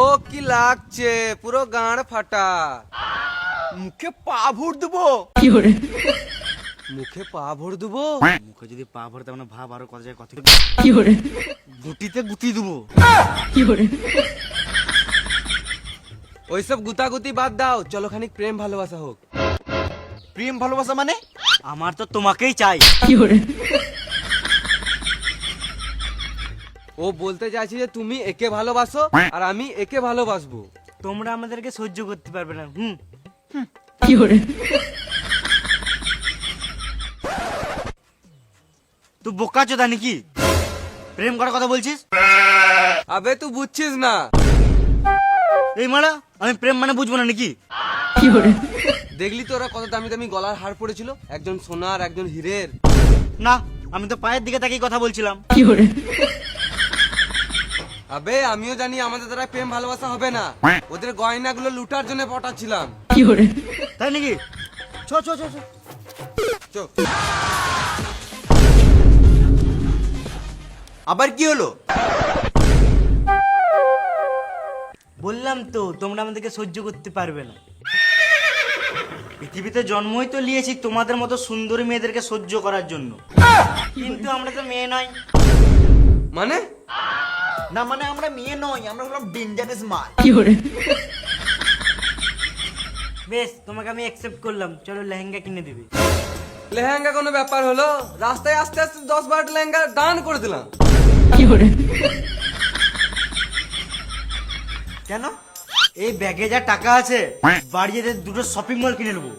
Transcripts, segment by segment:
ও কি লাগছে, পুরো গাঁড় ফাটা। মুখে পা ভর দেবো। মুখে পা ভর দেবো? মুখে যদি পা ভরতে মানে ভাব আরো কত যায়, কত গুটিতে গুতি দেবো। ওইসব গুতাগুতি বাদ দাও, চলো খানিক প্রেম ভালোবাসা হোক। প্রেম ভালোবাসা মানে? আমার তো তোমাকেই চাই। ও বলতে চাইছে যে তুমি একে ভালোবাসো আর আমি একে ভালোবাসবো। তোমরা আমাদেরকে সহ্য করতে পারবে না। তুই বোকা চোদা নাকি? প্রেম করার কথা বলছিস? আবে তুই বুঝছিস না। এই মারা, আমি প্রেম মানে বুঝবো না নাকি? দেখলি তো ওরা কত দামি দামি গলার হার পড়েছিল, একজন সোনার একজন হীরের। না, আমি তো পায়ের দিকে তাকিয়ে কথা বলছিলাম। আবে আমিও জানি আমাদের দ্বারা প্রেম ভালোবাসা হবে না, ওদের গয়নাগুলো লুটার জন্য পটাচ্ছিলাম। তাই নাকি? চ চ চ চ। চো। আবার কি হলো? বললাম তো তোমরা আমাদেরকে সহ্য করতে পারবে না। পৃথিবীতে জন্মই তো নিয়েছি তোমাদের মতো সুন্দরী মেয়েদেরকে সহ্য করার জন্য, কিন্তু আমরা তো মেয়ে নয়। মানে? না মানে আমরা মেয়ে নই, আমরা হলাম ডেঞ্জারাস মাল। বেশ, তোমাকে আমি অ্যাকসেপ্ট করলাম, চলো লেহেঙ্গা কিনে দিবি। লেহেঙ্গা কোনো ব্যাপার হলো? রাস্তায় আস্তে আস্তে 10-12টা লেহেঙ্গা দান করে দিলাম। কেন? এই ব্যাগে যা টাকা আছে বাড়ি যেতে দুটো শপিং মল কিনে নেবো।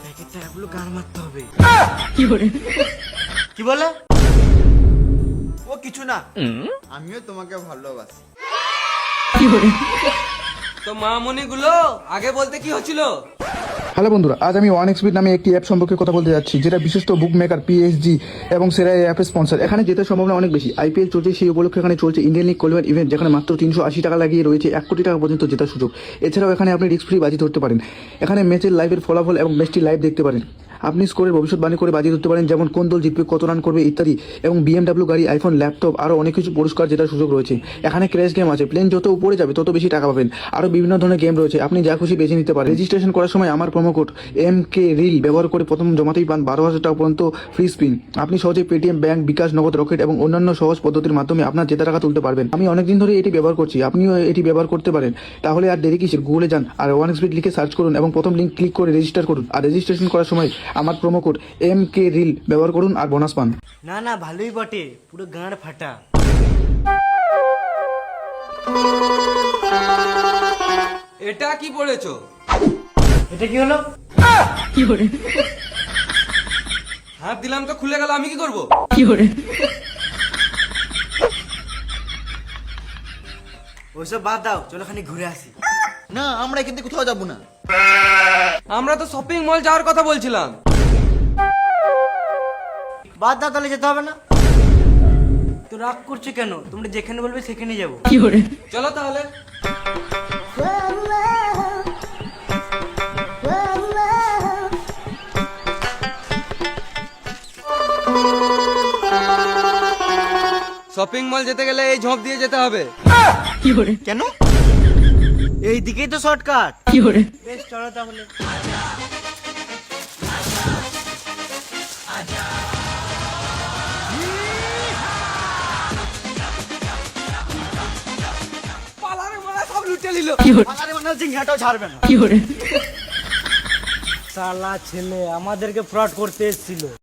ব্যাগের টাকাগুলো গান মারতে হবে। কি বলে? ও কিছু না, আমিও তোমাকে ভালোবাসি। তো মামনি গুলো আগে বলতে কি হচ্ছিল? হ্যালো বন্ধুরা, আজ আমি ওয়ান এক্সবিট নামে একটি অ্যাপ সম্পর্কে কথা বলতে যাচ্ছি, যেটা বিশিষ্ট বুক মেকার পিএসজি এবং সেরা এই অ্যাপের স্পন্সর। এখানে জেতার সম্ভাবনা অনেক বেশি। আইপিএল চলছে, সেই উপলক্ষে এখানে চলছে ইন্ডিয়ান লিগ কোয়ালিফায়ার ইভেন্ট, যেখানে মাত্র 380 টাকা লাগিয়ে রয়েছে 1 কোটি টাকা পর্যন্ত জেতার সুযোগ। এছাড়াও এখানে আপনি রিস্ক ফ্রি বাজি ধরতে পারেন। এখানে ম্যাচের লাইভের ফলাফল এবং ম্যাচটি লাইভ দেখতে পারেন। আপনি স্কোরের ভবিষ্যৎবাণী করে বাজি ধরতে পারেন, যেমন কোন দল জিতবে, কত রান করবে ইত্যাদি। এবং বিএমডাব্লিউ গাড়ি, আইফোন, ল্যাপটপ আরও অনেক কিছু পুরস্কার জেতার সুযোগ রয়েছে। এখানে ক্র্যাশ গেম আছে, প্লেন যত উপরে যাবে তত বেশি টাকা পাবেন। আরও বিভিন্ন ধরনের গেম রয়েছে, আপনি যা খুশি বেছে নিতে পারেন। রেজিস্ট্রেশন করার সময় আমার প্রোমো কোড MK রিল ব্যবহার করে প্রথম জমাতেই পান 12,000 টাকা পর্যন্ত ফ্রি স্পিন। আপনি সহজে পেটিএম, ব্যাংক, বিকাশ, নগদ, রকেট এবং অন্যান্য সহজ পদ্ধতির মাধ্যমে আপনার জেতা টাকা তুলতে পারবেন। আমি অনেকদিন ধরে এটি ব্যবহার করছি, আপনিও এটি ব্যবহার করতে পারেন। তাহলে আর দেরি কিসের, গুগলে যান আর ওয়ান এক্সবিট লিখে সার্চ করুন এবং প্রথম লিঙ্ক ক্লিক করে রেজিস্টার করুন। আর রেজিস্ট্রেশন করার সময় আমার প্রোমো কোড MK রিল ব্যবহার করুন আর বোনাস পান। না না, ভালোই বটে, পুরো গাঁড় ফাটা। এটা কি পড়েছো? এটা কি হলো? হাত দিলাম তো খুলে গেল, আমি কি করব? ওইসব বাদ দাও, চলো খানি ঘুরে আসি। না, আমরা এখান থেকে কোথাও যাবো না। আমরা তো শপিং মল যাওয়ার কথা বলছিলাম। বাদ দাও, তাহলে যেতে হবে না। তো রাগ করছো কেন? তোমরা যেখানে বলবে সেখানে যাবো। চলো তাহলে। শপিং মল যেতে গেলে এই ঝোপ দিয়ে যেতে হবে। কেন? এই দিকেই তো শর্টকাট। বেশ, চলো তাহলে। পালারে মারা সব লুটে নিল। আরে মনে হচ্ছে ঘাটাও ছাড়বে না। শালা ছেলে আমাদেরকে ফ্রড করতে এসেছিল।